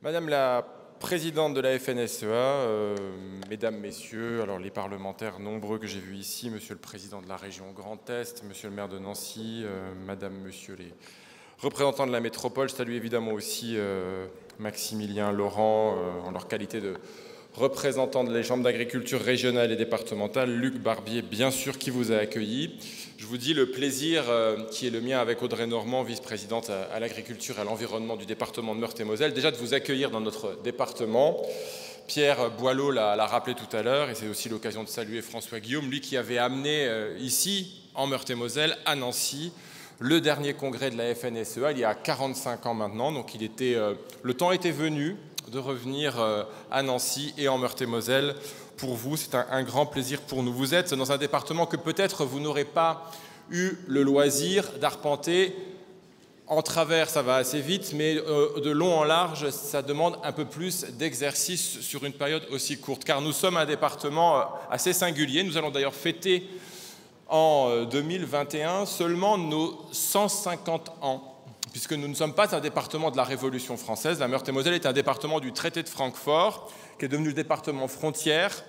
Madame la présidente de la FNSEA, mesdames, messieurs, alors les parlementaires nombreux que j'ai vus ici, monsieur le président de la région Grand Est, monsieur le maire de Nancy, madame, monsieur les représentants de la métropole, je salue évidemment aussi Maximilien, Laurent, en leur qualité de représentant de la Chambre d'agriculture régionale et départementale, Luc Barbier, bien sûr, qui vous a accueilli. Je vous dis le plaisir qui est le mien avec Audrey Normand, vice-présidente à l'agriculture et à l'environnement du département de Meurthe-et-Moselle, déjà de vous accueillir dans notre département. Pierre Boileau l'a rappelé tout à l'heure, et c'est aussi l'occasion de saluer François Guillaume, lui qui avait amené ici, en Meurthe-et-Moselle, à Nancy, le dernier congrès de la FNSEA, il y a 45 ans maintenant, donc le temps était venu de revenir à Nancy et en Meurthe-et-Moselle. Pour vous, c'est un grand plaisir pour nous. Vous êtes dans un département que peut-être vous n'aurez pas eu le loisir d'arpenter. En travers, ça va assez vite, mais de long en large, ça demande un peu plus d'exercice sur une période aussi courte, car nous sommes un département assez singulier. Nous allons d'ailleurs fêter en 2021 seulement nos 150 ans, puisque nous ne sommes pas un département de la Révolution française. La Meurthe-et-Moselle est un département du traité de Francfort, qui est devenu le département frontière,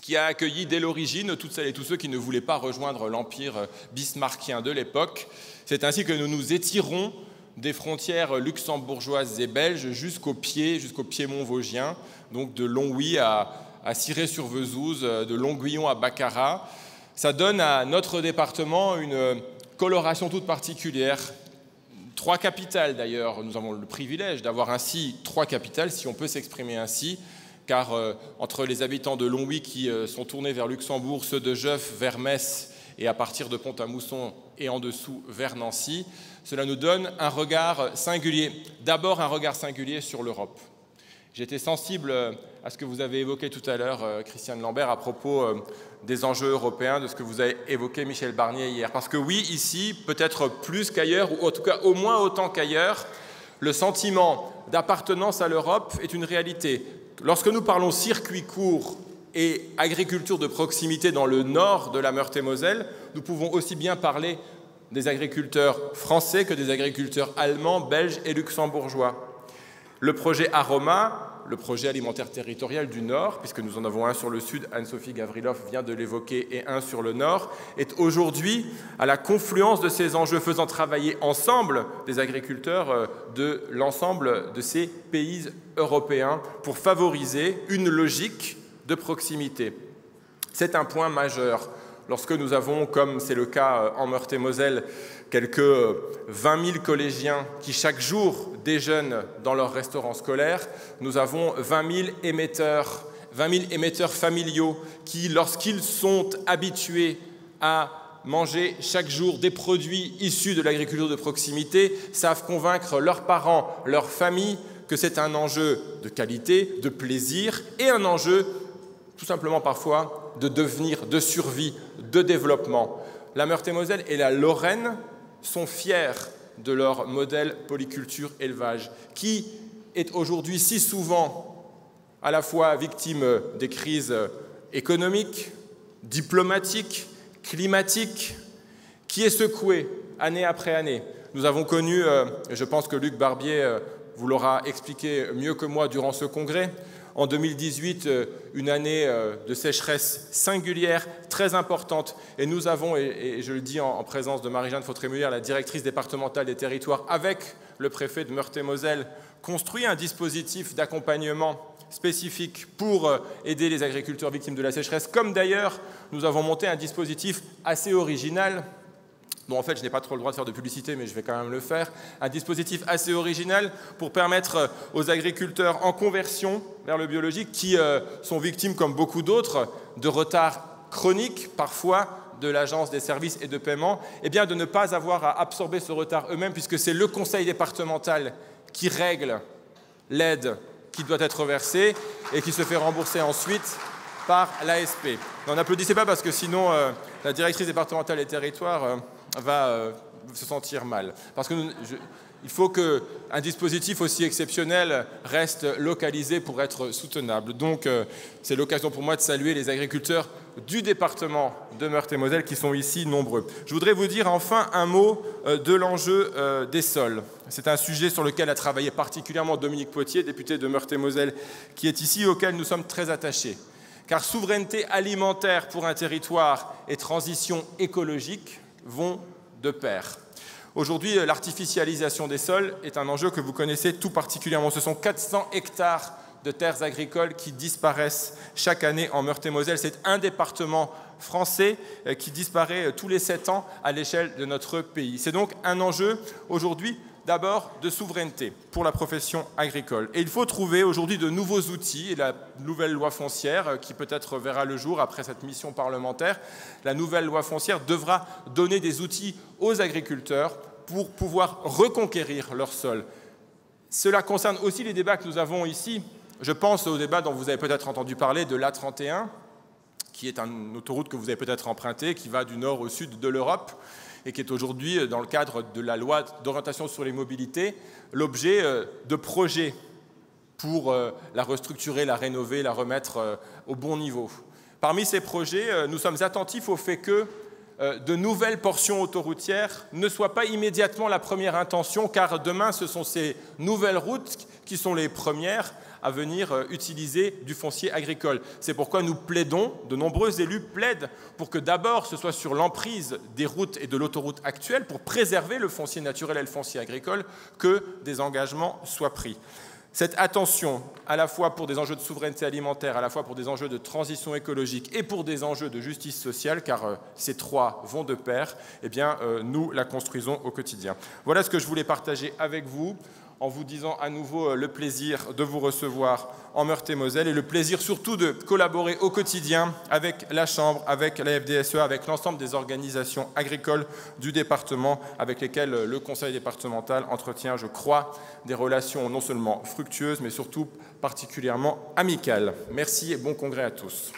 qui a accueilli dès l'origine toutes celles et tous ceux qui ne voulaient pas rejoindre l'empire bismarckien de l'époque. C'est ainsi que nous nous étirons des frontières luxembourgeoises et belges jusqu'au piémont vosgien, donc de Longwy à Cirey-sur-Vesouse, de Longuillon à Baccarat. Ça donne à notre département une coloration toute particulière. 3 capitales d'ailleurs, nous avons le privilège d'avoir ainsi 3 capitales, si on peut s'exprimer ainsi, car entre les habitants de Longwy qui sont tournés vers Luxembourg, ceux de Jeuf vers Metz et à partir de Pont-à-Mousson et en dessous vers Nancy, cela nous donne un regard singulier. D'abord un regard singulier sur l'Europe. J'étais sensible à ce que vous avez évoqué tout à l'heure, Christiane Lambert, à propos des enjeux européens, de ce que vous avez évoqué, Michel Barnier, hier. Parce que oui, ici, peut-être plus qu'ailleurs, ou en tout cas au moins autant qu'ailleurs, le sentiment d'appartenance à l'Europe est une réalité. Lorsque nous parlons circuit court et agriculture de proximité dans le nord de la Meurthe-et-Moselle, nous pouvons aussi bien parler des agriculteurs français que des agriculteurs allemands, belges et luxembourgeois. Le projet Aroma, le projet alimentaire territorial du Nord, puisque nous en avons un sur le Sud, Anne-Sophie Gavrilov vient de l'évoquer, et un sur le Nord, est aujourd'hui à la confluence de ces enjeux, faisant travailler ensemble des agriculteurs de l'ensemble de ces pays européens pour favoriser une logique de proximité. C'est un point majeur. Lorsque nous avons, comme c'est le cas en Meurthe-et-Moselle, quelques 20 000 collégiens qui chaque jour déjeunent dans leur restaurant scolaire, nous avons 20 000 émetteurs familiaux qui, lorsqu'ils sont habitués à manger chaque jour des produits issus de l'agriculture de proximité, savent convaincre leurs parents, leurs familles, que c'est un enjeu de qualité, de plaisir et un enjeu tout simplement parfois de devenir, de survie, de développement. La Meurthe-et-Moselle et la Lorraine sont fiers de leur modèle polyculture-élevage, qui est aujourd'hui si souvent à la fois victime des crises économiques, diplomatiques, climatiques, qui est secoué année après année. Nous avons connu, je pense que Luc Barbier vous l'aura expliqué mieux que moi durant ce congrès, en 2018, une année de sécheresse singulière, très importante. Et nous avons, et je le dis en présence de Marie-Jeanne Fautré-Muller, la directrice départementale des territoires, avec le préfet de Meurthe-et-Moselle, construit un dispositif d'accompagnement spécifique pour aider les agriculteurs victimes de la sécheresse, comme d'ailleurs nous avons monté un dispositif assez original, dont en fait je n'ai pas trop le droit de faire de publicité, mais je vais quand même le faire, un dispositif assez original pour permettre aux agriculteurs en conversion vers le biologique, qui sont victimes, comme beaucoup d'autres, de retards chroniques, parfois, de l'Agence des services et de paiement, eh bien de ne pas avoir à absorber ce retard eux-mêmes, puisque c'est le conseil départemental qui règle l'aide qui doit être versée et qui se fait rembourser ensuite par l'ASP. N'applaudissez pas parce que sinon la directrice départementale des territoires va se sentir mal. Parce qu'il faut qu'un dispositif aussi exceptionnel reste localisé pour être soutenable. Donc, c'est l'occasion pour moi de saluer les agriculteurs du département de Meurthe-et-Moselle qui sont ici nombreux. Je voudrais vous dire enfin un mot de l'enjeu des sols. C'est un sujet sur lequel a travaillé particulièrement Dominique Potier, député de Meurthe-et-Moselle, qui est ici, auquel nous sommes très attachés. Car souveraineté alimentaire pour un territoire et transition écologique vont de pair. Aujourd'hui, l'artificialisation des sols est un enjeu que vous connaissez tout particulièrement. Ce sont 400 hectares de terres agricoles qui disparaissent chaque année en Meurthe-et-Moselle. C'est un département français qui disparaît tous les 7 ans à l'échelle de notre pays. C'est donc un enjeu aujourd'hui d'abord de souveraineté pour la profession agricole. Et il faut trouver aujourd'hui de nouveaux outils, et la nouvelle loi foncière, qui peut-être verra le jour après cette mission parlementaire, la nouvelle loi foncière devra donner des outils aux agriculteurs pour pouvoir reconquérir leur sol. Cela concerne aussi les débats que nous avons ici. Je pense au débat dont vous avez peut-être entendu parler de l'A31, qui est une autoroute que vous avez peut-être empruntée, qui va du nord au sud de l'Europe, et qui est aujourd'hui, dans le cadre de la loi d'orientation sur les mobilités, l'objet de projets pour la restructurer, la rénover, la remettre au bon niveau. Parmi ces projets, nous sommes attentifs au fait que de nouvelles portions autoroutières ne soient pas immédiatement la première intention, car demain, ce sont ces nouvelles routes qui sont les premières à venir utiliser du foncier agricole. C'est pourquoi nous plaidons, de nombreux élus plaident pour que d'abord ce soit sur l'emprise des routes et de l'autoroute actuelle pour préserver le foncier naturel et le foncier agricole que des engagements soient pris. Cette attention, à la fois pour des enjeux de souveraineté alimentaire, à la fois pour des enjeux de transition écologique et pour des enjeux de justice sociale, car ces trois vont de pair, eh bien, nous la construisons au quotidien. Voilà ce que je voulais partager avec vous, en vous disant à nouveau le plaisir de vous recevoir en Meurthe-et-Moselle et le plaisir surtout de collaborer au quotidien avec la Chambre, avec la FDSEA, avec l'ensemble des organisations agricoles du département avec lesquelles le Conseil départemental entretient, je crois, des relations non seulement fructueuses mais surtout particulièrement amicales. Merci et bon congrès à tous.